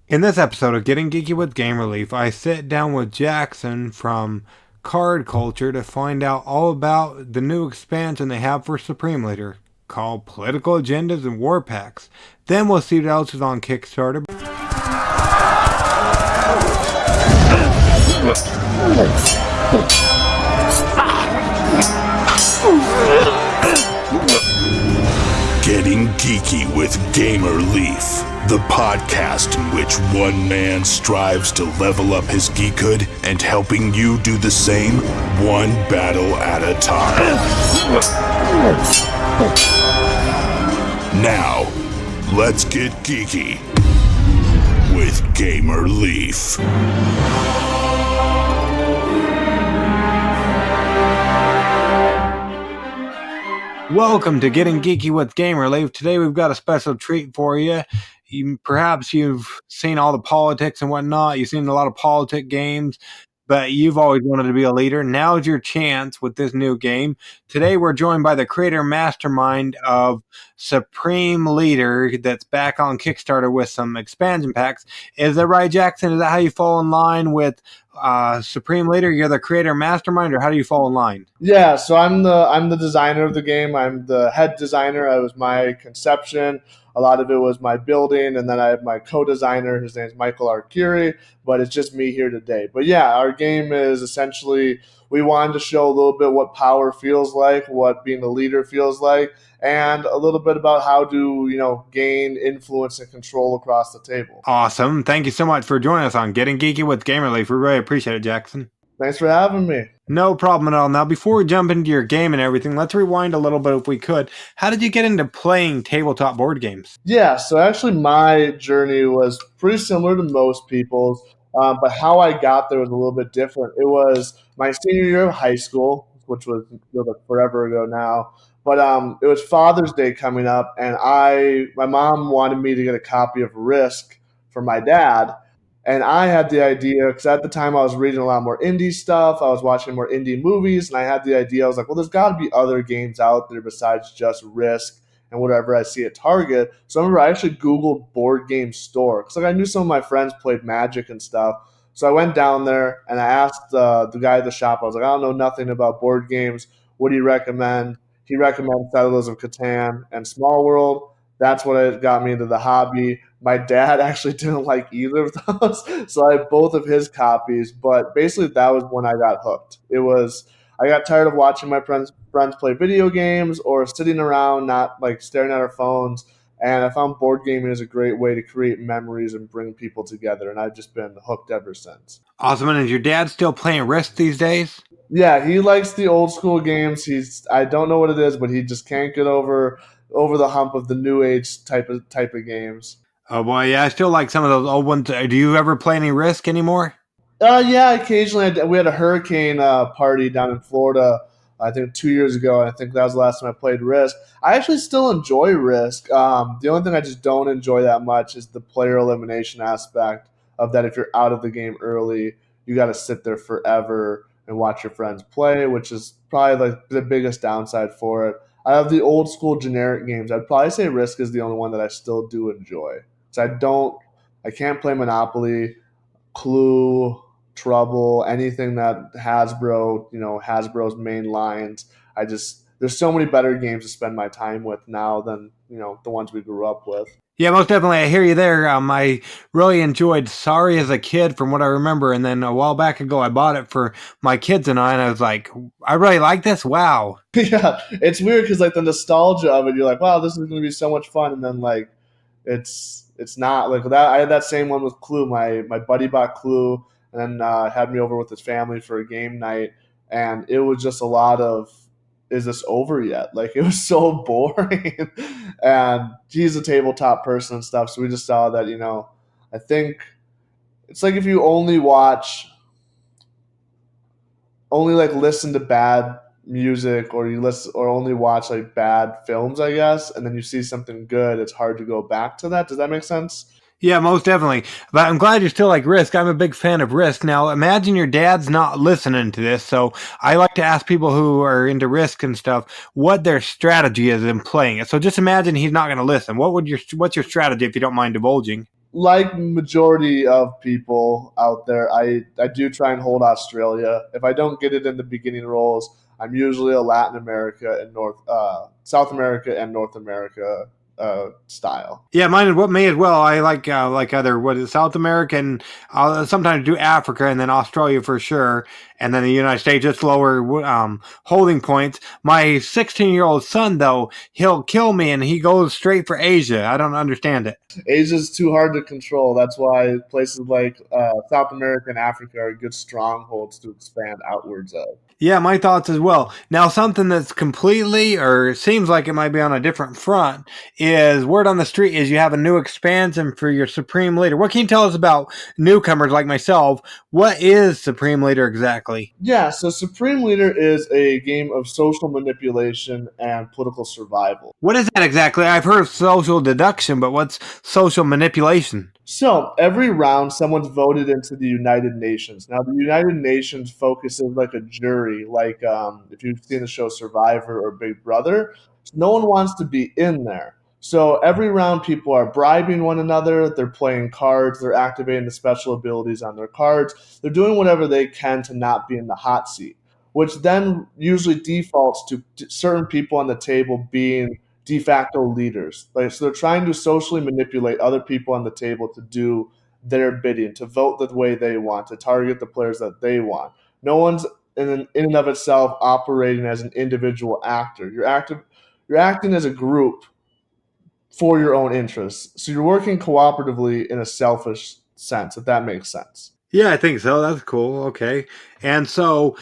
In this episode of Getting Geeky with Game Relief, I sit down with Jackson from Card Culture to find out all about the new expansion they have for Supreme Leader called Political Agendas and War Packs. Then we'll see what else is on Kickstarter. Getting Geeky with Gamer Leaf, the podcast in which one man strives to level up his geekhood and helping you do the same, one battle at a time. Now, let's get geeky with Gamer Leaf. Welcome to Getting Geeky with Game Relief. Today we've got a special treat for you. Perhaps you've seen all the politics and whatnot. You've seen a lot of politic games, but you've always wanted to be a leader. Now's your chance with this new game. Today we're joined by the creator mastermind of Supreme Leader that's back on Kickstarter with some expansion packs. Is that right, Jackson? Is that how you fall in line with Supreme Leader? You're the creator mastermind, or how do you fall in line? Yeah, so I'm the designer of the game. I'm the head designer. It was my conception. A lot of it was my building, and then I have my co-designer. His name is Michael Arcuri, but it's just me here today. But yeah, our game is essentially, we wanted to show a little bit what power feels like, what being a leader feels like, and a little bit about how to, gain influence and control across the table. Awesome. Thank you so much for joining us on Getting Geeky with Game Relief. We really appreciate it, Jackson. Thanks for having me. No problem at all. Now, before we jump into your game and everything, let's rewind a little bit if we could. How did you get into playing tabletop board games? Yeah, so actually my journey was pretty similar to most people's, but how I got there was a little bit different. It was my senior year of high school, which was forever ago now. But it was Father's Day coming up, and my mom wanted me to get a copy of Risk for my dad. And I had the idea, because at the time I was reading a lot more indie stuff, I was watching more indie movies, and I had the idea, I was like, well, there's got to be other games out there besides just Risk and whatever I see at Target. So I remember I actually Googled Board Game Store, because I knew some of my friends played Magic and stuff. So I went down there, and I asked the guy at the shop, I was like, I don't know nothing about board games. What do you recommend? He recommended Settlers of Catan and Small World. That's what got me into the hobby. My dad actually didn't like either of those, so I have both of his copies. But basically, that was when I got hooked. I got tired of watching my friends play video games or sitting around not like staring at our phones. And I found board gaming is a great way to create memories and bring people together. And I've just been hooked ever since. Awesome. And is your dad still playing Risk these days? Yeah, he likes the old school games. I don't know what it is, but he just can't get over the hump of the new age type of games. Oh boy, yeah, I still like some of those old ones. Do you ever play any Risk anymore? Yeah, occasionally. We had a hurricane party down in Florida, I think 2 years ago, and I think that was the last time I played Risk. I actually still enjoy Risk. The only thing I just don't enjoy that much is the player elimination aspect of that. If you're out of the game early, you got to sit there forever and watch your friends play, which is probably like the biggest downside for it. I have the old school generic games. I'd probably say Risk is the only one that I still do enjoy. So I can't play Monopoly, Clue, Trouble, anything that Hasbro's main lines. There's so many better games to spend my time with now than, the ones we grew up with. Yeah, most definitely. I hear you there. I really enjoyed Sorry as a kid from what I remember. And then a while back ago, I bought it for my kids and I was like, I really like this. Wow. Yeah, it's weird because like the nostalgia of it, you're like, wow, this is going to be so much fun. And then like, it's not like that. I had that same one with Clue. My buddy bought Clue and then had me over with his family for a game night. And it was just a lot of, is this over yet? Like, it was so boring. And he's a tabletop person and stuff, so we just saw that, I think it's like if you only listen to bad music, or only watch like bad films, I guess, and then you see something good, it's hard to go back to that. Does that make sense? Yeah, most definitely. But I'm glad you're still like Risk. I'm a big fan of Risk. Now, imagine your dad's not listening to this. So I like to ask people who are into Risk and stuff what their strategy is in playing it. So just imagine he's not going to listen. What's your strategy, if you don't mind divulging? like majority of people out there, I do try and hold Australia. If I don't get it in the beginning rolls, I'm usually a Latin America and South America and North America style. Yeah, mine what me as well. I like either what is South America, and I'll sometimes do Africa, and then Australia for sure, and then the United States just lower holding points. My 16-year-old son though, he'll kill me, and he goes straight for Asia. I don't understand it. Asia's too hard to control. That's why places like South America and Africa are good strongholds to expand outwards of. Yeah, my thoughts as well. Now, something that's completely, or seems like it might be on a different front, is word on the street is you have a new expansion for your Supreme Leader. What can you tell us about newcomers like myself? What is Supreme Leader exactly? Yeah, so Supreme Leader is a game of social manipulation and political survival. What is that exactly? I've heard of social deduction, but what's social manipulation? So every round, someone's voted into the United Nations. Now, the United Nations focuses like a jury, like if you've seen the show Survivor or Big Brother. No one wants to be in there. So every round, people are bribing one another. They're playing cards. They're activating the special abilities on their cards. They're doing whatever they can to not be in the hot seat, which then usually defaults to certain people on the table being de facto leaders. Like, so they're trying to socially manipulate other people on the table to do their bidding, to vote the way they want, to target the players that they want. No one's in and of itself operating as an individual actor. You're acting as a group for your own interests. So you're working cooperatively in a selfish sense, if that makes sense. Yeah, I think so. That's cool. Okay. And so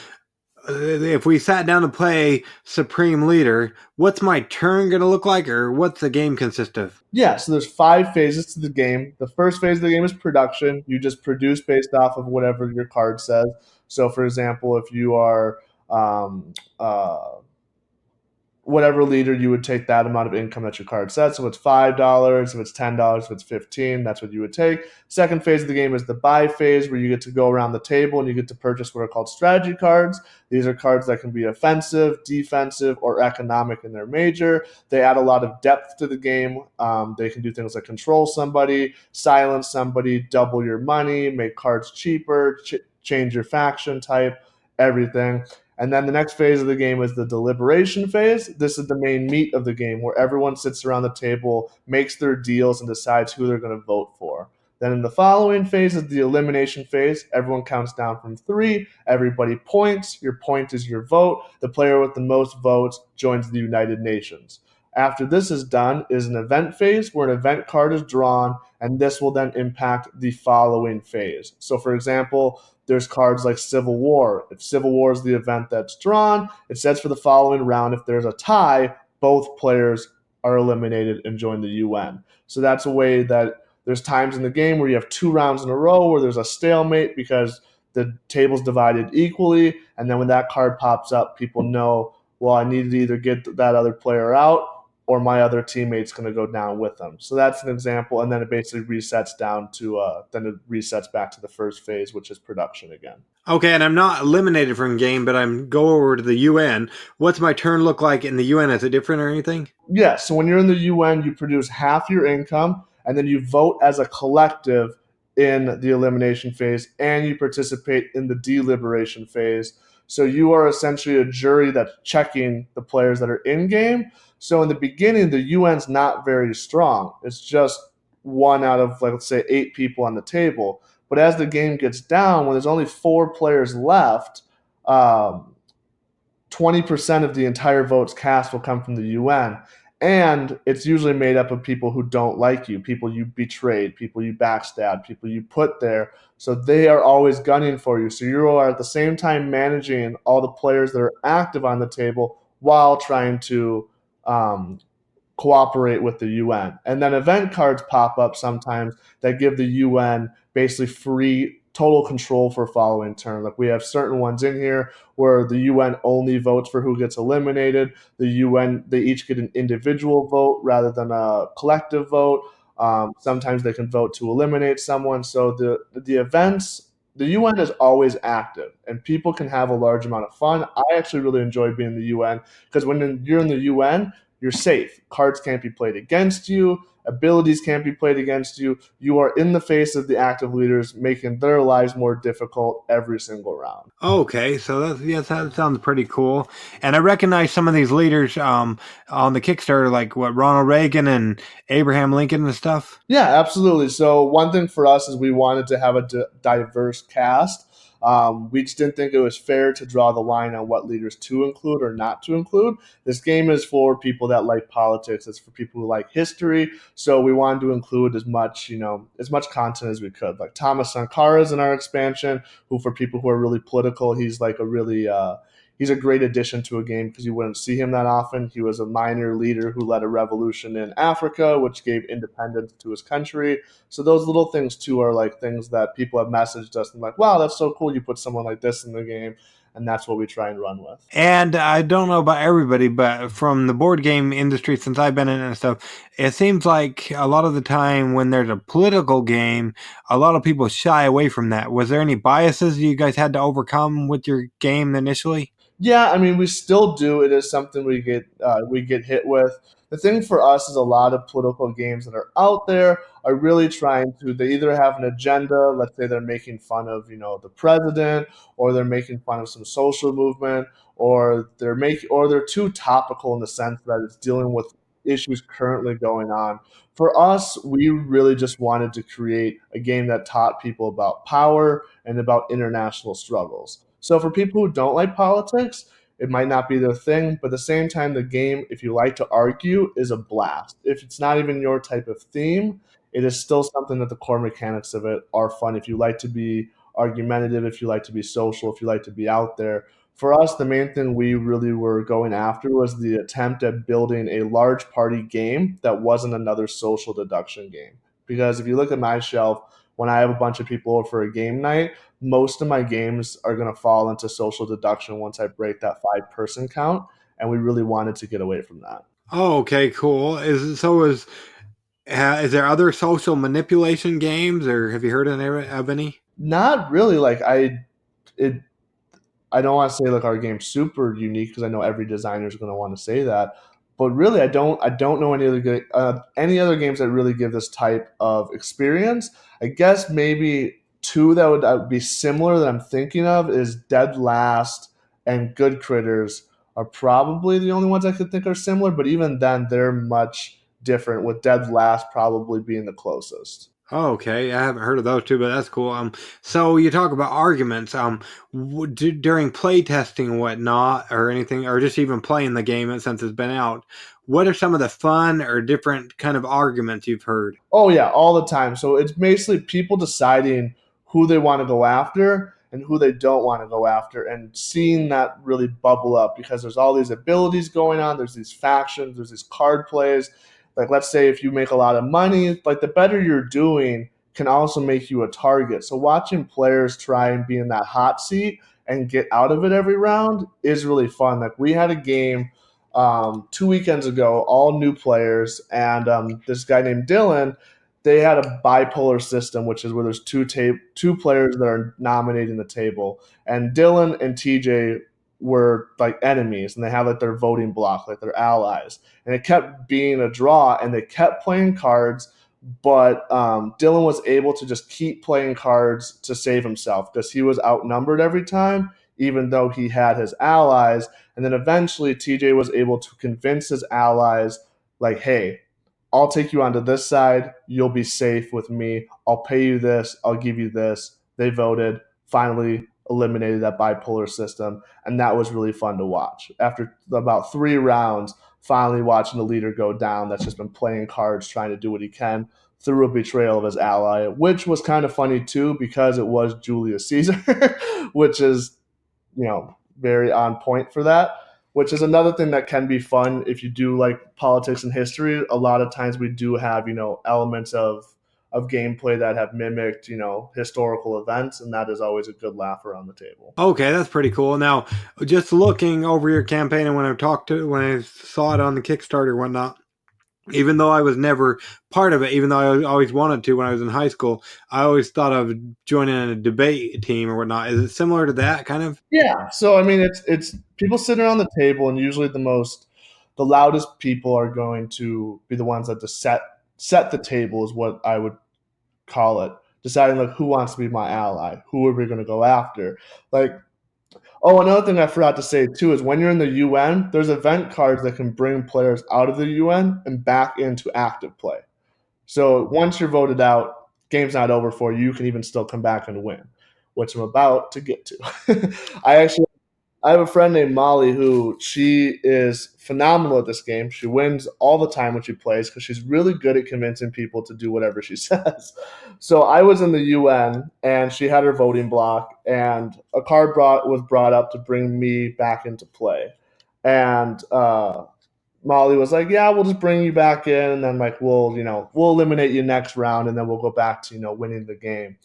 if we sat down to play Supreme Leader, what's my turn going to look like, or what's the game consist of? Yeah, so there's 5 phases to the game. The first phase of the game is production. You just produce based off of whatever your card says. So, for example, if you are um, whatever leader, you would take that amount of income that your card says. So if it's $5, if it's $10, if it's 15, that's what you would take. Second phase of the game is the buy phase, where you get to go around the table and you get to purchase what are called strategy cards. These are cards that can be offensive, defensive, or economic in their major. They add a lot of depth to the game. They can do things like control somebody, silence somebody, double your money, make cards cheaper, change your faction type, everything. And then the next phase of the game is the deliberation phase. This is the main meat of the game, where everyone sits around the table, makes their deals, and decides who they're going to vote for. Then in the following phase is the elimination phase. Everyone counts down from 3. Everybody points. Your point is your vote. The player with the most votes joins the United Nations. After this is done is an event phase, where an event card is drawn, and this will then impact the following phase. So, for example, there's cards like Civil War. If Civil War is the event that's drawn, it says for the following round, if there's a tie, both players are eliminated and join the UN. So that's a way that there's times in the game where you have 2 rounds in a row where there's a stalemate because the table's divided equally. And then when that card pops up, people know, well, I need to either get that other player out or my other teammate's going to go down with them. So that's an example, and then it basically resets down to then it resets back to the first phase, which is production again. Okay, and I'm not eliminated from game, but I'm go over to the UN. What's my turn look like in the UN? Is it different or anything? Yeah, so when you're in the UN, you produce half your income, and then you vote as a collective in the elimination phase, and you participate in the deliberation phase. So you are essentially a jury that's checking the players that are in game. So in the beginning, the UN's not very strong. It's just 1 out of, like, let's say, 8 people on the table. But as the game gets down, when there's only 4 players left, 20% of the entire votes cast will come from the UN. And it's usually made up of people who don't like you, people you betrayed, people you backstabbed, people you put there. So they are always gunning for you. So you are at the same time managing all the players that are active on the table while trying to cooperate with the UN. And then event cards pop up sometimes that give the UN basically free total control for following turn. Like, we have certain ones in here where the UN only votes for who gets eliminated. The UN, they each get an individual vote rather than a collective vote. Sometimes they can vote to eliminate someone. So the events, the UN is always active, and people can have a large amount of fun. I actually really enjoy being in the UN because when you're in the UN, you're safe. Cards can't be played against you. abilities can't be played against you. You are in the face of the active leaders, making their lives more difficult every single round. Okay, so that's yes, that sounds pretty cool. And I recognize some of these leaders on the Kickstarter, like what Ronald Reagan and Abraham Lincoln and stuff. Yeah, absolutely. So one thing for us is we wanted to have a diverse cast. We just didn't think it was fair to draw the line on what leaders to include or not to include. This game is for people that like politics. It's for people who like history. So we wanted to include as much content as we could. Like Thomas Sankara is in our expansion, who for people who are really political, he's like a really he's a great addition to a game because you wouldn't see him that often. He was a minor leader who led a revolution in Africa, which gave independence to his country. So those little things too are like things that people have messaged us and like, wow, that's so cool. You put someone like this in the game, and that's what we try and run with. And I don't know about everybody, but from the board game industry, since I've been in it and stuff, it seems like a lot of the time when there's a political game, a lot of people shy away from that. Was there any biases you guys had to overcome with your game initially? Yeah, I mean, we still do. It is something we get hit with. The thing for us is a lot of political games that are out there are really trying to. They either have an agenda. Let's say they're making fun of the president, or they're making fun of some social movement, or they're too topical in the sense that it's dealing with issues currently going on. For us, we really just wanted to create a game that taught people about power and about international struggles. So for people who don't like politics, it might not be their thing, but at the same time, the game, if you like to argue, is a blast. If it's not even your type of theme, it is still something that the core mechanics of it are fun. If you like to be argumentative, if you like to be social, if you like to be out there. For us, the main thing we really were going after was the attempt at building a large party game that wasn't another social deduction game. Because if you look at my shelf, when I have a bunch of people over for a game night, most of my games are going to fall into social deduction once I break that 5 person count. And we really wanted to get away from that. Oh, okay, cool. Is there other social manipulation games, or have you heard of any? Not really. It, I don't want to say like our game's super unique because I know every designer is going to want to say that. But really, I don't know any other games that really give this type of experience. I guess maybe two that would be similar that I'm thinking of is Dead Last and Good Critters are probably the only ones I could think are similar. But even then, they're much different. With Dead Last probably being the closest. Oh, okay. I haven't heard of those two, but that's cool. So you talk about arguments. During play testing and whatnot, or anything, or just even playing the game since it's been out, what are some of the fun or different kind of arguments you've heard? Oh yeah, all the time. So it's basically people deciding who they want to go after and who they don't want to go after, and seeing that really bubble up because there's all these abilities going on. There's these factions. There's these card plays. Like let's say if you make a lot of money, like the better you're doing can also make you a target. So watching players try and be in that hot seat and get out of it every round is really fun. Like we had a game 2 weekends ago, all new players, and this guy named Dylan. They had a bipolar system, which is where there's two players that are nominating the table, and Dylan and TJ were like enemies, and they had like their voting block, like their allies, and it kept being a draw, and they kept playing cards. But Dylan was able to just keep playing cards to save himself because he was outnumbered every time, even though he had his allies. And then eventually TJ was able to convince his allies, like, hey, I'll take you onto this side. You'll be safe with me. I'll pay you this. I'll give you this. They voted, finally eliminated that bipolar system. And that was really fun to watch. After about 3 rounds, finally watching the leader go down that's just been playing cards, trying to do what he can through a betrayal of his ally, which was kind of funny too because it was Julius Caesar, which is very on point for that, which is another thing that can be fun if you do like politics and history. A lot of times we do have, elements of gameplay that have mimicked, historical events, and that is always a good laugh around the table. Okay, that's pretty cool. Now, just looking over your campaign and when I saw it on the Kickstarter and whatnot, even though I was never part of it, even though I always wanted to when I was in high school, I always thought of joining a debate team or whatnot. Is it similar to that kind of? Yeah. So I mean, it's people sitting around the table, and usually the loudest people are going to be the ones that set the table is what I would call it. Deciding like who wants to be my ally, who are we going to go after. Like, oh, another thing I forgot to say too is when you're in the UN, there's event cards that can bring players out of the UN and back into active play. So once you're voted out, game's not over for you. You can even still come back and win, which I'm about to get to. I actually I have a friend named Molly who she is phenomenal at this game. She wins all the time when she plays because she's really good at convincing people to do whatever she says. So I was in the UN and she had her voting block, and a card was brought up to bring me back into play. And Molly was like, "Yeah, we'll just bring you back in, and then like we'll eliminate you next round, and then we'll go back to winning the game."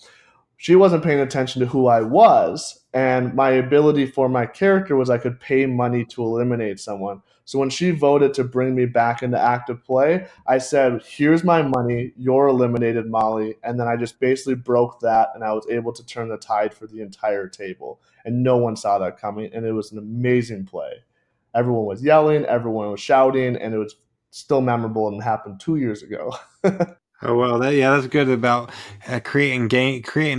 She wasn't paying attention to who I was, and my ability for my character was I could pay money to eliminate someone. So when she voted to bring me back into active play, I said, "Here's my money. You're eliminated, Molly." And then I just basically broke that, and I was able to turn the tide for the entire table. And no one saw that coming, and it was an amazing play. Everyone was yelling, everyone was shouting, and it was still memorable and happened 2 years ago. Oh well, that's good about creating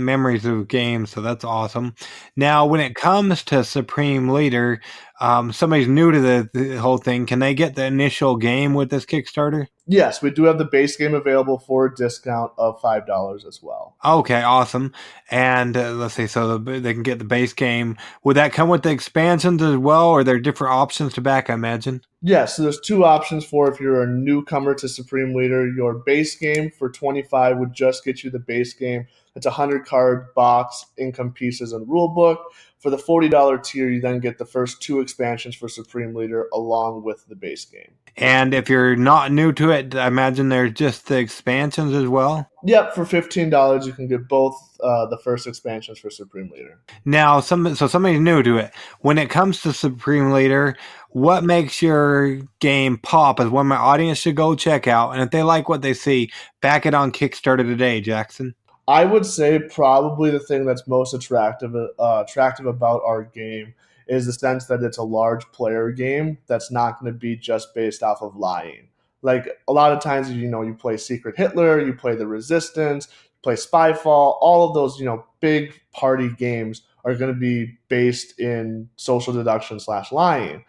memories of games. So that's awesome. Now, when it comes to Supreme Leader, somebody's new to the whole thing. Can they get the initial game with this Kickstarter? Yes, we do have the base game available for a discount of $5 as well. Okay, awesome. And let's see, so they can get the base game. Would that come with the expansions as well, or are there different options to back? I imagine. Yes, so there's two options for if you're a newcomer to Supreme Leader. Your base game for 25 would just get you the base game. It's a 100-card box, income pieces, and rule book. For the $40 tier, you then get the first two expansions for Supreme Leader along with the base game. And if you're not new to it, I imagine there's just the expansions as well. Yep, for $15, you can get both the first expansions for Supreme Leader. Now, somebody's new to it. When it comes to Supreme Leader, what makes your game pop is what my audience should go check out. And if they like what they see, back it on Kickstarter today, Jackson. I would say probably the thing that's most attractive about our game is the sense that it's a large player game that's not going to be just based off of lying. Like a lot of times, you play Secret Hitler, you play the Resistance, play Spyfall. All of those, big party games are going to be based in social deduction / lying.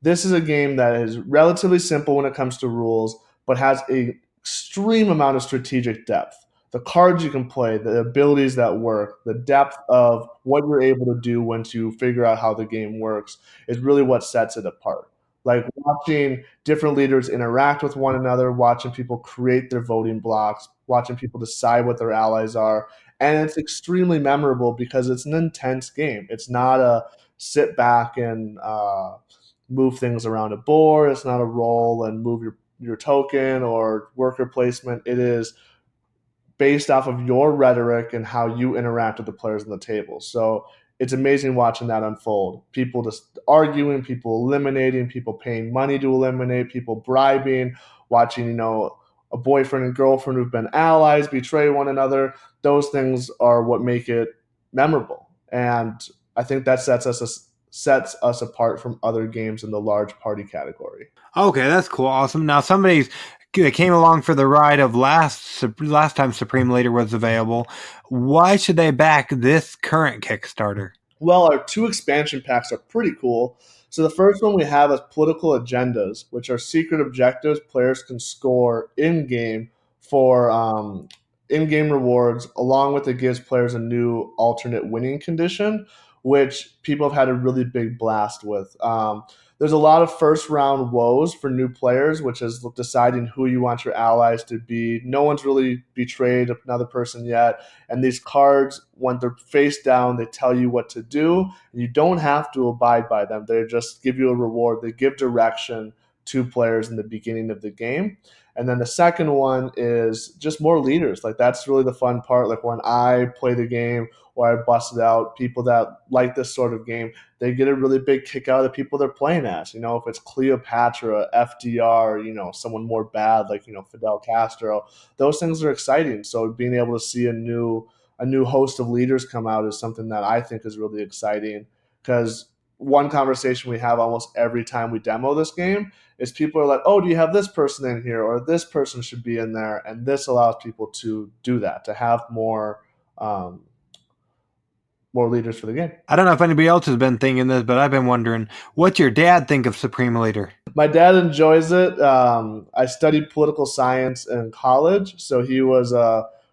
This is a game that is relatively simple when it comes to rules, but has a extreme amount of strategic depth. The cards you can play, the abilities that work, the depth of what you're able to do once you figure out how the game works is really what sets it apart. Like watching different leaders interact with one another, watching people create their voting blocks, watching people decide what their allies are. And it's extremely memorable because it's an intense game. It's not a sit back and move things around a board. It's not a roll and move your token or worker placement. It is based off of your rhetoric and how you interact with the players on the table. So it's amazing watching that unfold. People just arguing, people eliminating, people paying money to eliminate, people bribing, watching, a boyfriend and girlfriend who've been allies betray one another. Those things are what make it memorable. And I think that sets us apart from other games in the large party category. Okay, that's cool, awesome. Now they came along for the ride of last time Supreme Leader was available. Why should they back this current Kickstarter? Well, our two expansion packs are pretty cool. So the first one we have is Political Agendas, which are secret objectives players can score in-game for in-game rewards, along with it gives players a new alternate winning condition, which people have had a really big blast with. There's a lot of first round woes for new players, which is deciding who you want your allies to be. No one's really betrayed another person yet. And these cards, when they're face down, they tell you what to do. And you don't have to abide by them. They just give you a reward. They give direction to players in the beginning of the game. And then the second one is just more leaders. Like that's really the fun part. Like when I play the game or I bust it out, people that like this sort of game, they get a really big kick out of the people they're playing as. If it's Cleopatra, FDR, someone more bad like Fidel Castro, those things are exciting. So being able to see a new host of leaders come out is something that I think is really exciting because one conversation we have almost every time we demo this game is people are like, oh, do you have this person in here, or this person should be in there? And this allows people to do that, to have more leaders for the game. I don't know if anybody else has been thinking this, but I've been wondering, what's your dad think of Supreme Leader? My dad enjoys it. I studied political science in college, so he was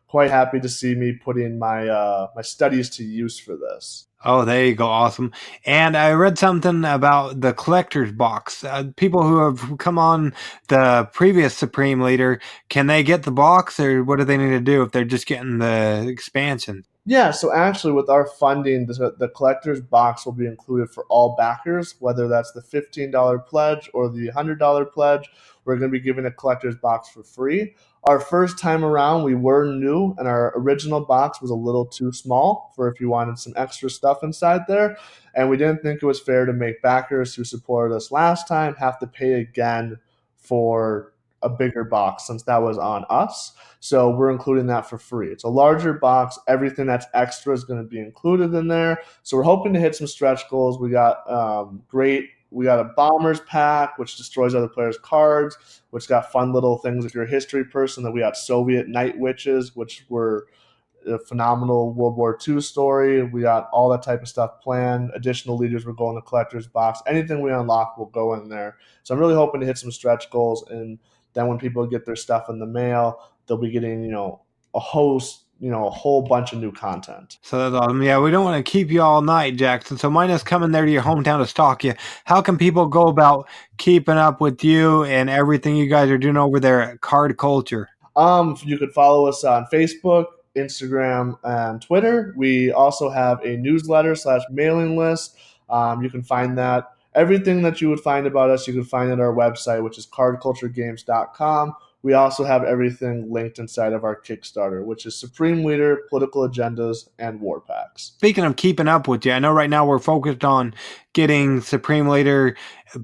quite happy to see me putting my studies to use for this. Oh, there you go. Awesome. And I read something about the collector's box. People who have come on the previous Supreme Leader, can they get the box, or what do they need to do if they're just getting the expansion? Yeah, so actually with our funding, the collector's box will be included for all backers, whether that's the $15 pledge or the $100 pledge. We're going to be giving a collector's box for free. Our first time around, we were new, and our original box was a little too small for if you wanted some extra stuff inside there. And we didn't think it was fair to make backers who supported us last time have to pay again for a bigger box, since that was on us. So we're including that for free. It's a larger box. Everything that's extra is going to be included in there. So we're hoping to hit some stretch goals. We got a Bombers pack, which destroys other players' cards, which got fun little things if you're a history person. Then we got Soviet Night Witches, which were a phenomenal World War II story. We got all that type of stuff planned. Additional leaders will go in the collector's box. Anything we unlock will go in there. So I'm really hoping to hit some stretch goals, and then when people get their stuff in the mail, they'll be getting, a whole bunch of new content. So that's awesome. Yeah, we don't want to keep you all night, Jackson. So minus coming there to your hometown to stalk you, how can people go about keeping up with you and everything you guys are doing over there at Card Culture? You could follow us on Facebook, Instagram, and Twitter. We also have a newsletter / mailing list. You can find that. Everything that you would find about us, you can find at our website, which is cardculturegames.com. We also have everything linked inside of our Kickstarter, which is Supreme Leader, Political Agendas, and War Packs. Speaking of keeping up with you, I know right now we're focused on getting Supreme Leader,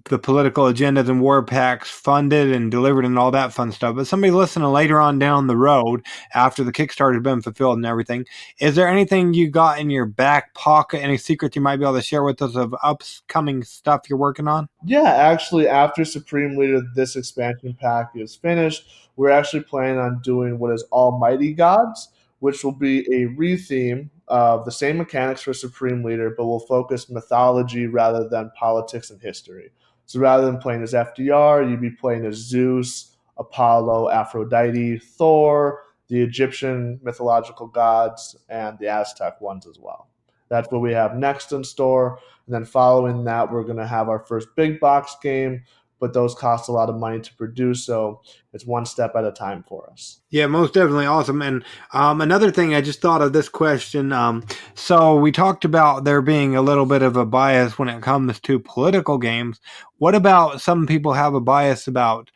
the political agendas, and war packs funded and delivered and all that fun stuff. But somebody listening later on down the road, after the Kickstarter has been fulfilled and everything, is there anything you got in your back pocket, any secrets you might be able to share with us of upcoming stuff you're working on? Yeah, actually, after Supreme Leader, this expansion pack is finished. We're actually planning on doing what is Almighty Gods, which will be a retheme of the same mechanics for Supreme Leader, but will focus mythology rather than politics and history. So rather than playing as FDR, you'd be playing as Zeus, Apollo, Aphrodite, Thor, the Egyptian mythological gods, and the Aztec ones as well. That's what we have next in store. And then following that, we're going to have our first big box game, but those cost a lot of money to produce, so it's one step at a time for us. Yeah, most definitely awesome. And another thing, I just thought of this question. So we talked about there being a little bit of a bias when it comes to political games. What about some people have a bias about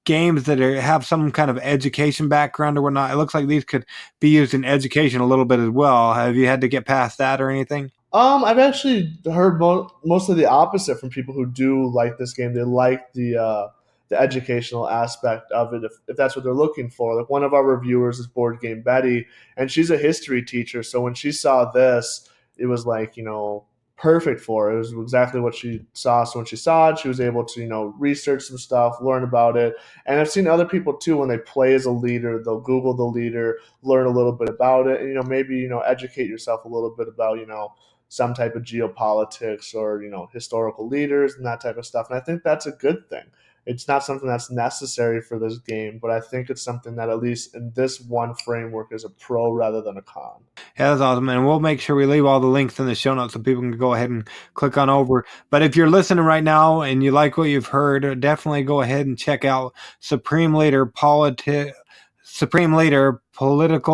games that have some kind of education background or whatnot? It looks like these could be used in education a little bit as well. Have you had to get past that or anything? I've actually heard mostly the opposite from people who do like this game. They like the educational aspect of it, if that's what they're looking for. Like, one of our reviewers is Board Game Betty, and she's a history teacher. So when she saw this, it was like, perfect for her. It was exactly what she saw. So when she saw it, she was able to, research some stuff, learn about it. And I've seen other people too, when they play as a leader, they'll Google the leader, learn a little bit about it, and, maybe, educate yourself a little bit about, some type of geopolitics or, historical leaders and that type of stuff. And I think that's a good thing. It's not something that's necessary for this game, but I think it's something that, at least in this one framework, is a pro rather than a con. Yeah, that's awesome. And we'll make sure we leave all the links in the show notes so people can go ahead and click on over. But if you're listening right now and you like what you've heard, definitely go ahead and check out Supreme Leader, Political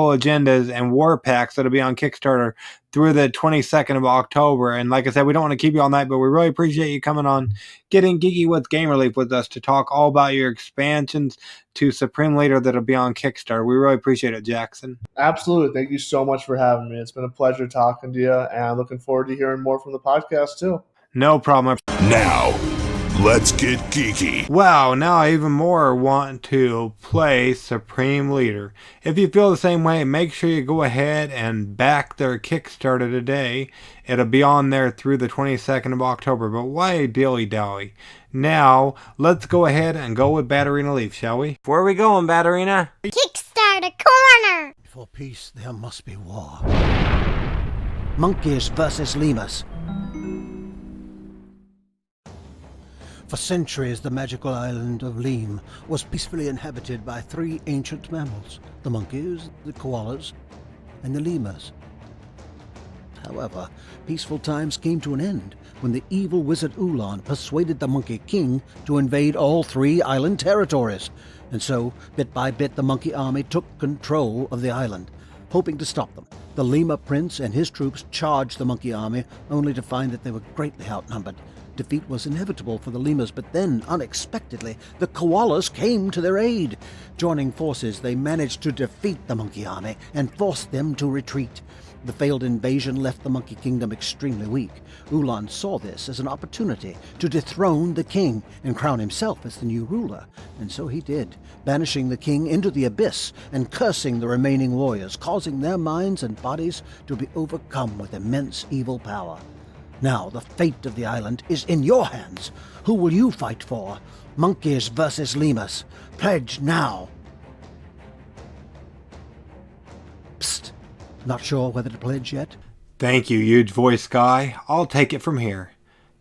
Agendas, and War Packs that'll be on Kickstarter through the 22nd of October. And like I said, we don't want to keep you all night, but we really appreciate you coming on Getting Geeky with Game Relief with us to talk all about your expansions to Supreme Leader that'll be on Kickstarter. We really appreciate it, Jackson. Absolutely. Thank you so much for having me. It's been a pleasure talking to you, and looking forward to hearing more from the podcast too. No problem. Now, Let's get geeky. Wow, now I even more want to play Supreme Leader. If you feel the same way, make sure you go ahead and back their Kickstarter today. It'll be on there through the 22nd of October, but why dilly-dally? Now, let's go ahead and go with Batterina Leaf, shall we? Where are we going, Batterina? Kickstarter corner! For peace, there must be war. Monkeys versus lemurs. For centuries, the magical island of Leem was peacefully inhabited by three ancient mammals: the monkeys, the koalas, and the lemurs. However, peaceful times came to an end when the evil wizard Ulan persuaded the Monkey King to invade all three island territories. And so, bit by bit, the monkey army took control of the island. Hoping to stop them, the lemur prince and his troops charged the monkey army, only to find that they were greatly outnumbered. Defeat was inevitable for the lemurs, but then, unexpectedly, the koalas came to their aid. Joining forces, they managed to defeat the monkey army and forced them to retreat. The failed invasion left the Monkey Kingdom extremely weak. Ulan saw this as an opportunity to dethrone the king and crown himself as the new ruler. And so he did, banishing the king into the abyss and cursing the remaining warriors, causing their minds and bodies to be overcome with immense evil power. Now the fate of the island is in your hands. Who will you fight for? Monkeys versus lemurs. Pledge now. Psst. Not sure whether to pledge yet? Thank you, huge voice guy. I'll take it from here.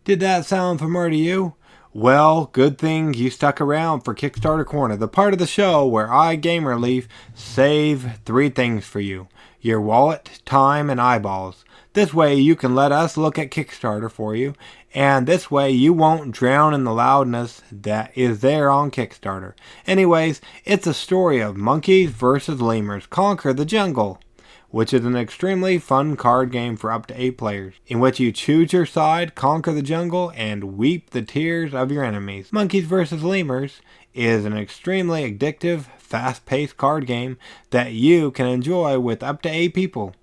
Did that sound familiar to you? Well, good thing you stuck around for Kickstarter Corner, the part of the show where I, Gamer Leaf, save 3 things for you: your wallet, time, and eyeballs. This way you can let us look at Kickstarter for you, and this way you won't drown in the loudness that is there on Kickstarter. Anyways, it's a story of monkeys versus lemurs conquer the jungle, which is an extremely fun card game for up to 8 players, in which you choose your side, conquer the jungle, and weep the tears of your enemies. Monkeys vs. Lemurs is an extremely addictive, fast-paced card game that you can enjoy with up to 8 people.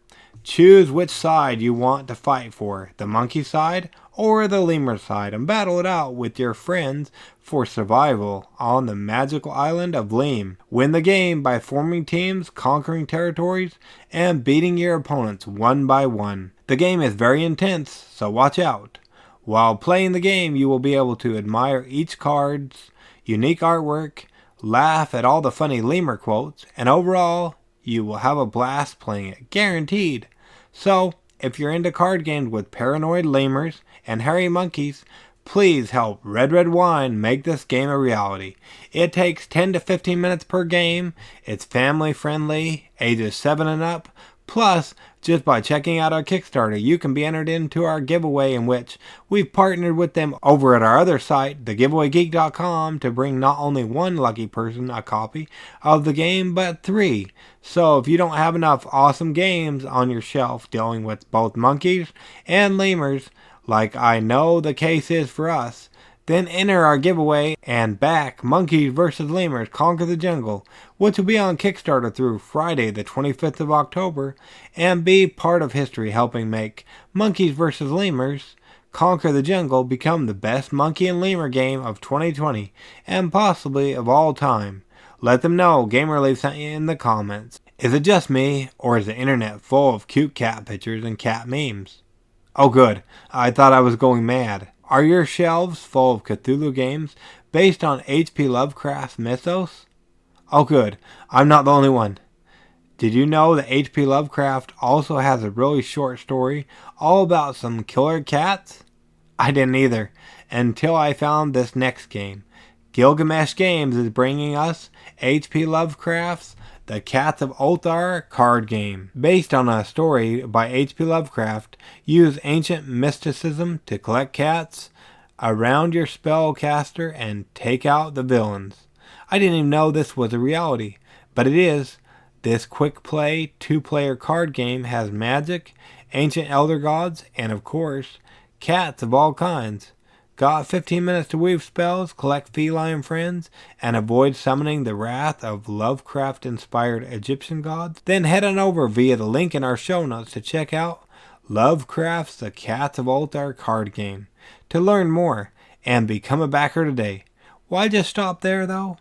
Choose which side you want to fight for, the monkey side or the lemur side, and battle it out with your friends for survival on the magical island of Leem. Win the game by forming teams, conquering territories, and beating your opponents one by one. The game is very intense, so watch out. While playing the game, you will be able to admire each card's unique artwork, laugh at all the funny lemur quotes, and overall, you will have a blast playing it, guaranteed. So, if you're into card games with paranoid lemurs and hairy monkeys, please help Red Red Wine make this game a reality. It takes 10 to 15 minutes per game, it's family friendly, ages 7 and up, plus, just by checking out our Kickstarter, you can be entered into our giveaway, in which we've partnered with them over at our other site, thegiveawaygeek.com, to bring not only one lucky person a copy of the game, but 3. So if you don't have enough awesome games on your shelf dealing with both monkeys and lemurs, like I know the case is for us, then enter our giveaway and back Monkeys vs. Lemurs Conquer the Jungle, which will be on Kickstarter through Friday the 25th of October, and be part of history helping make Monkeys vs. Lemurs Conquer the Jungle become the best monkey and lemur game of 2020, and possibly of all time. Let them know Gamer Leaf sent you in the comments. Is it just me, or is the internet full of cute cat pictures and cat memes? Oh good, I thought I was going mad. Are your shelves full of Cthulhu games based on H.P. Lovecraft's mythos? Oh good, I'm not the only one. Did you know that H.P. Lovecraft also has a really short story all about some killer cats? I didn't either, until I found this next game. Gilgamesh Games is bringing us H.P. Lovecraft's The Cats of Ulthar card game. Based on a story by H.P. Lovecraft, use ancient mysticism to collect cats around your spellcaster and take out the villains. I didn't even know this was a reality, but it is. This quick play 2-player card game has magic, ancient elder gods, and of course, cats of all kinds. Got 15 minutes to weave spells, collect feline friends, and avoid summoning the wrath of Lovecraft-inspired Egyptian gods? Then head on over via the link in our show notes to check out Lovecraft's The Cats of Ulthar card game to learn more. and become a backer today. Why just stop there, though?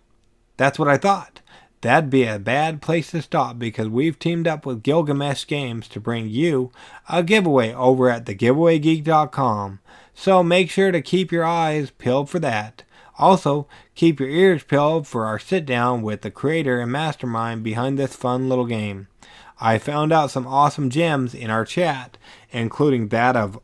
That's what I thought. That'd be a bad place to stop because we've teamed up with Gilgamesh Games to bring you a giveaway over at thegiveawaygeek.com. So make sure to keep your eyes peeled for that. Also, keep your ears peeled for our sit down with the creator and mastermind behind this fun little game. I found out some awesome gems in our chat, including that of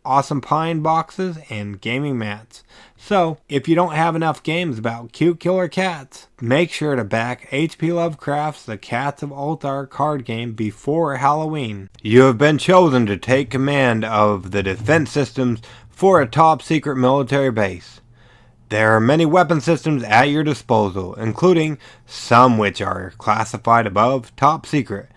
awesome pine boxes and gaming mats. So, if you don't have enough games about cute killer cats, make sure to back H.P. Lovecraft's The Cats of Ulthar card game before Halloween. You have been chosen to take command of the defense systems for a top secret military base. There are many weapon systems at your disposal, including some which are classified above top secret.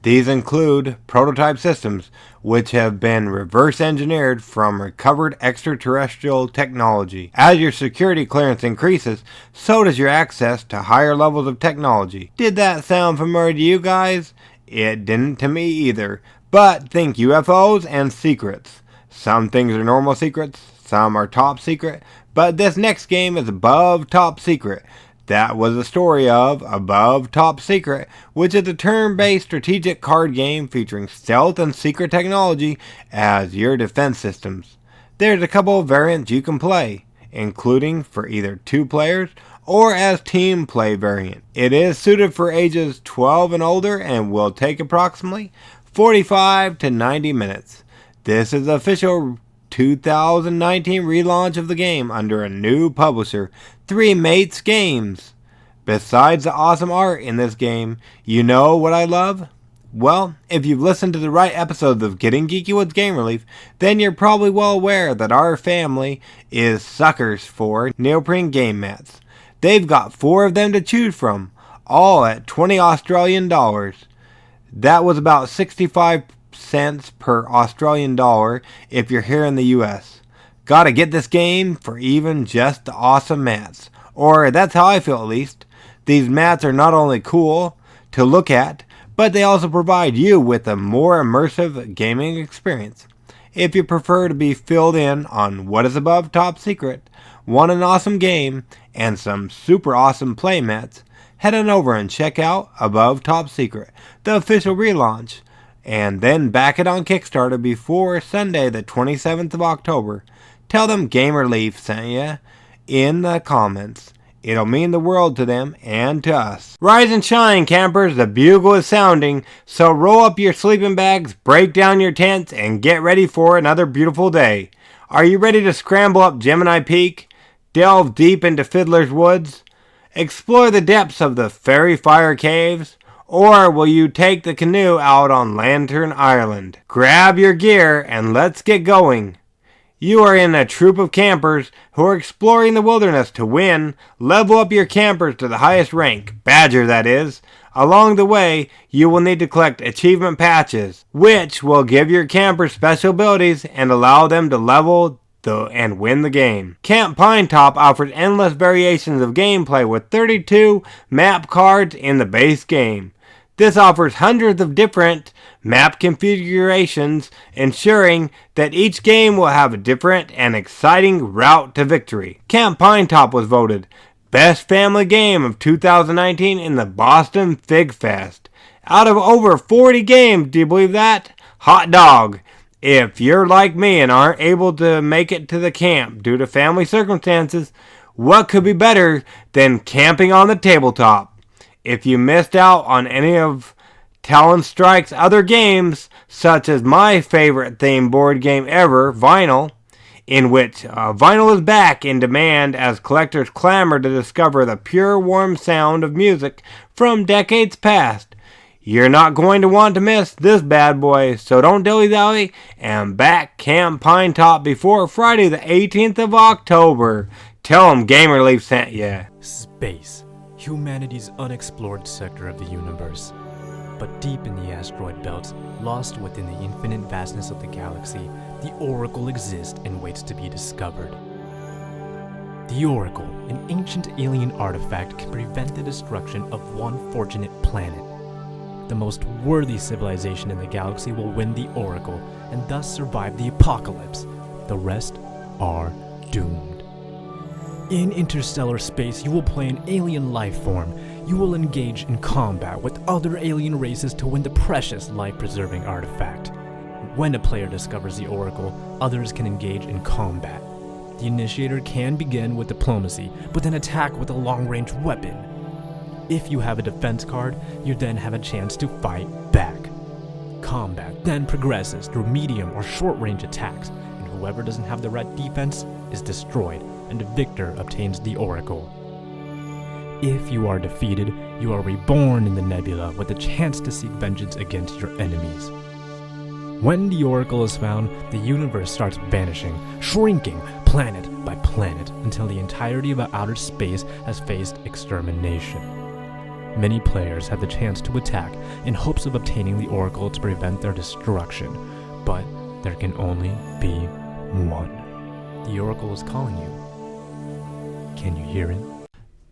These include prototype systems, which have been reverse engineered from recovered extraterrestrial technology. As your security clearance increases, so does your access to higher levels of technology. Did that sound familiar to you guys? It didn't to me either. But think UFOs and secrets. Some things are normal secrets, some are top secret, but this next game is above top secret. That was the story of Above Top Secret, which is a turn-based strategic card game featuring stealth and secret technology as your defense systems. There's a couple of variants you can play, including for either 2 players or as team play variant. It is suited for ages 12 and older and will take approximately 45 to 90 minutes. This is the official 2019 relaunch of the game under a new publisher, Three Mates Games. Besides the awesome art in this game, you know what I love? Well, if you've listened to the right episodes of Getting Geeky with Game Relief, then you're probably well aware that our family is suckers for neoprene game mats. They've got 4 of them to choose from, all at 20 Australian dollars. That was about 65 cents per Australian dollar if you're here in the US. Gotta get this game for even just the awesome mats. Or that's how I feel at least. These mats are not only cool to look at, but they also provide you with a more immersive gaming experience. If you prefer to be filled in on what is above top secret, want an awesome game, and some super awesome play mats, head on over and check out Above Top Secret, the official relaunch, and then back it on Kickstarter before Sunday the 27th of October. Tell them Gamer Leaf sent you in the comments. It'll mean the world to them and to us. Rise and shine, campers. The bugle is sounding, so roll up your sleeping bags, break down your tents, and get ready for another beautiful day. Are you ready to scramble up Gemini Peak? Delve deep into Fiddler's Woods? Explore the depths of the Fairy Fire Caves? Or will you take the canoe out on Lantern Island? Grab your gear and let's get going. You are in a troop of campers who are exploring the wilderness to win. Level up your campers to the highest rank, Badger that is. Along the way, you will need to collect achievement patches, which will give your campers special abilities and allow them to level and win the game. Camp Pinetop offers endless variations of gameplay with 32 map cards in the base game. This offers hundreds of different map configurations, ensuring that each game will have a different and exciting route to victory. Camp Pinetop was voted Best Family Game of 2019 in the Boston Fig Fest. Out of over 40 games, do you believe that? Hot dog! If you're like me and aren't able to make it to the camp due to family circumstances, what could be better than camping on the tabletop? If you missed out on any of Talon Strike's other games, such as my favorite theme board game ever, Vinyl, in which vinyl is back in demand as collectors clamor to discover the pure warm sound of music from decades past, you're not going to want to miss this bad boy, so don't dilly-dally and back Camp Pinetop before Friday the 18th of October. Tell 'em Gamer Leaf sent ya. Space, humanity's unexplored sector of the universe. But deep in the asteroid belts, lost within the infinite vastness of the galaxy, the Oracle exists and waits to be discovered. The Oracle, an ancient alien artifact, can prevent the destruction of one fortunate planet. The most worthy civilization in the galaxy will win the Oracle and thus survive the apocalypse. The rest are doomed. In interstellar space, you will play an alien life form. You will engage in combat with other alien races to win the precious life-preserving artifact. When a player discovers the Oracle, others can engage in combat. The initiator can begin with diplomacy, but then attack with a long-range weapon. If you have a defense card, you then have a chance to fight back. Combat then progresses through medium or short-range attacks, and whoever doesn't have the right defense is destroyed, and the victor obtains the Oracle. If you are defeated, you are reborn in the nebula with a chance to seek vengeance against your enemies. When the Oracle is found, the universe starts vanishing, shrinking planet by planet until the entirety of outer space has faced extermination. Many players have the chance to attack in hopes of obtaining the Oracle to prevent their destruction, but there can only be one. The Oracle is calling you. Can you hear it?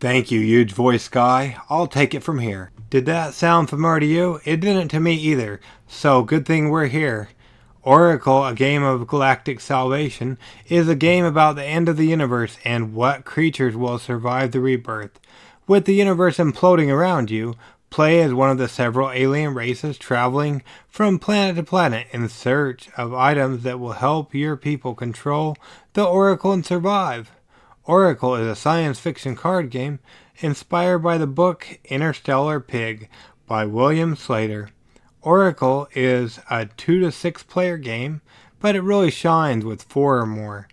Thank you, huge voice guy. I'll take it from here. Did that sound familiar to you? It didn't to me either, so good thing we're here. Oracle, a game of galactic salvation, is a game about the end of the universe and what creatures will survive the rebirth. With the universe imploding around you, play as one of the several alien races traveling from planet to planet in search of items that will help your people control the Oracle and survive. Oracle is a science fiction card game inspired by the book Interstellar Pig by William Slater. Oracle is a 2 to 6 player game, but it really shines with 4 or more.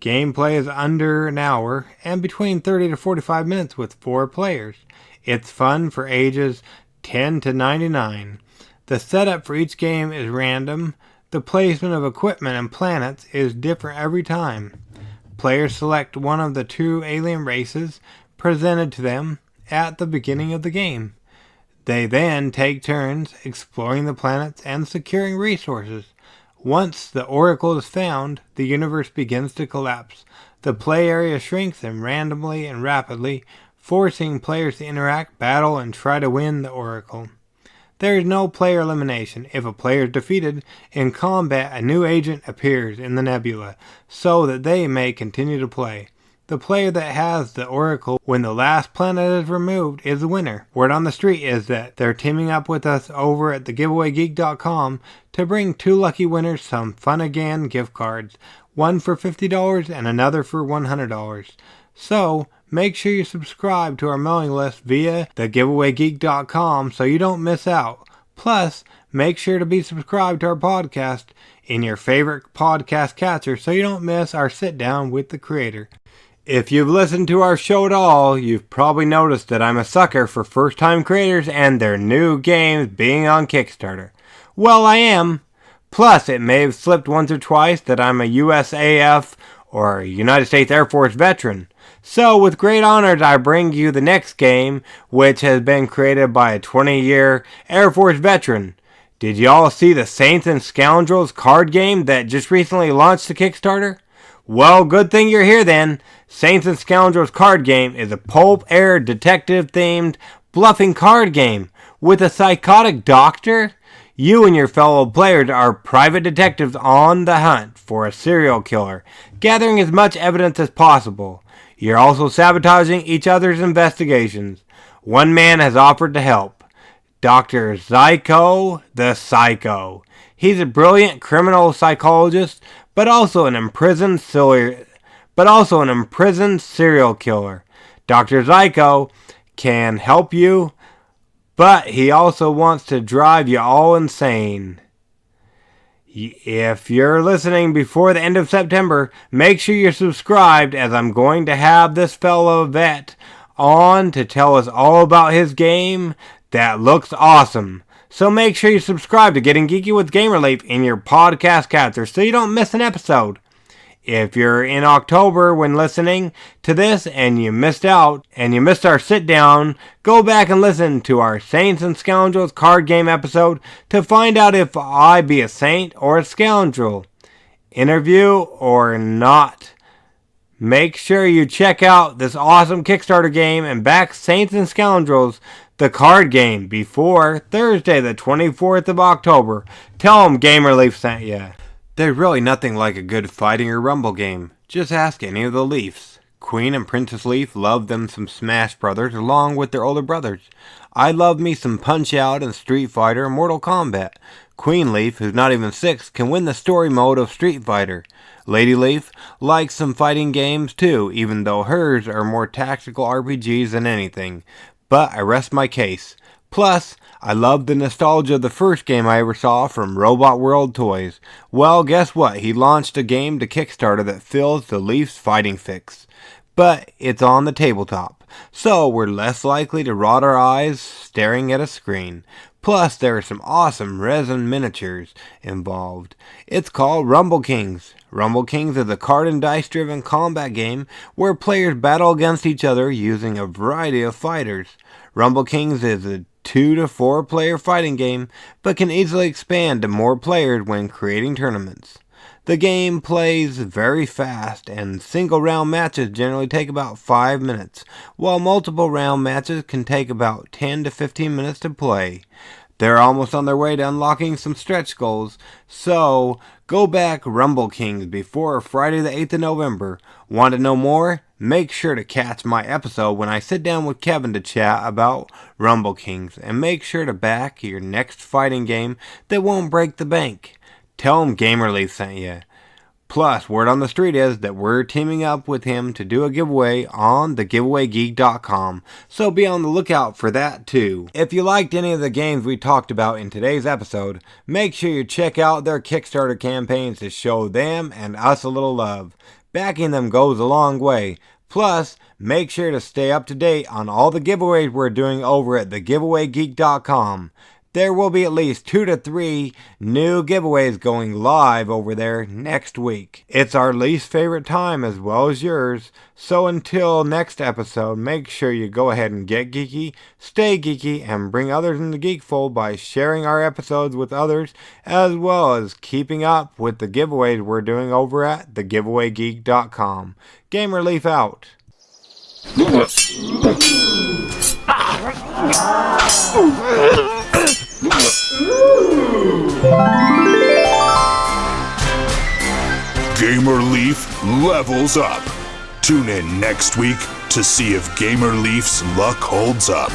Gameplay is under an hour and between 30 to 45 minutes with 4 players. It's fun for ages 10 to 99. The setup for each game is random. The placement of equipment and planets is different every time. Players select one of the 2 alien races presented to them at the beginning of the game. They then take turns exploring the planets and securing resources. Once the Oracle is found, the universe begins to collapse. The play area shrinks randomly and rapidly, forcing players to interact, battle, and try to win the Oracle. There is no player elimination. If a player is defeated in combat, a new agent appears in the nebula, so that they may continue to play. The player that has the Oracle when the last planet is removed is the winner. Word on the street is that they're teaming up with us over at thegiveawaygeek.com to bring 2 lucky winners some Fun Again gift cards, one for $50 and another for $100. So, make sure you subscribe to our mailing list via thegiveawaygeek.com so you don't miss out. Plus, make sure to be subscribed to our podcast in your favorite podcast catcher so you don't miss our sit down with the creator. If you've listened to our show at all, you've probably noticed that I'm a sucker for first-time creators and their new games being on Kickstarter. Well, I am. Plus, it may have slipped once or twice that I'm a USAF or United States Air Force veteran. So, with great honors, I bring you the next game, which has been created by a 20-year Air Force veteran. Did y'all see the Saints and Scoundrels card game that just recently launched to Kickstarter? Well, good thing you're here then. Saints and Scoundrels card game is a pulp-air detective-themed bluffing card game with a psychotic doctor. You and your fellow players are private detectives on the hunt for a serial killer, gathering as much evidence as possible. You're also sabotaging each other's investigations. One man has offered to help. Dr. Zyko the Psycho. He's a brilliant criminal psychologist, but also an imprisoned serial killer. Dr. Zyko can help you, but he also wants to drive you all insane. If you're listening before the end of September, make sure you're subscribed, as I'm going to have this fellow vet on to tell us all about his game that looks awesome. So make sure you subscribe to Getting Geeky with Game Relief in your podcast catcher so you don't miss an episode. If you're in October when listening to this and you missed our sit down, go back and listen to our Saints and Scoundrels card game episode to find out if I be a saint or a scoundrel. Interview or not. Make sure you check out this awesome Kickstarter game and back Saints and Scoundrels, the card game, before Thursday the 24th of October. Tell them Game Relief sent ya. There's really nothing like a good fighting or rumble game. Just ask any of the Leafs. Queen and Princess Leaf love them some Smash Brothers along with their older brothers. I love me some Punch-Out and Street Fighter and Mortal Kombat. Queen Leaf, who's not even 6, can win the story mode of Street Fighter. Lady Leaf likes some fighting games too, even though hers are more tactical RPGs than anything. But I rest my case. Plus, I love the nostalgia of the first game I ever saw from Robot World Toys. Well, guess what? He launched a game to Kickstarter that fills the Leafs fighting fix. But it's on the tabletop, so we're less likely to rot our eyes staring at a screen. Plus, there are some awesome resin miniatures involved. It's called Rumble Kings. Rumble Kings is a card and dice driven combat game where players battle against each other using a variety of fighters. Rumble Kings is a 2 to 4 player fighting game, but can easily expand to more players when creating tournaments. The game plays very fast, and single round matches generally take about 5 minutes, while multiple round matches can take about 10 to 15 minutes to play. They're almost on their way to unlocking some stretch goals, so go back Rumble Kings before Friday the 8th of November. Want to know more? Make sure to catch my episode when I sit down with Kevin to chat about Rumble Kings, and make sure to back your next fighting game that won't break the bank. Tell him GamerLeaf sent you. Plus, word on the street is that we're teaming up with him to do a giveaway on thegiveawaygeek.com, so be on the lookout for that too. If you liked any of the games we talked about in today's episode, make sure you check out their Kickstarter campaigns to show them and us a little love. Backing them goes a long way. Plus, make sure to stay up to date on all the giveaways we're doing over at thegiveawaygeek.com. There will be at least 2 to 3 new giveaways going live over there next week. It's our least favorite time as well as yours, so until next episode, make sure you go ahead and get geeky, stay geeky, and bring others in the geek fold by sharing our episodes with others, as well as keeping up with the giveaways we're doing over at thegiveawaygeek.com. GamerLeaf out. GamerLeaf levels up. Tune in next week to see if GamerLeaf's luck holds up.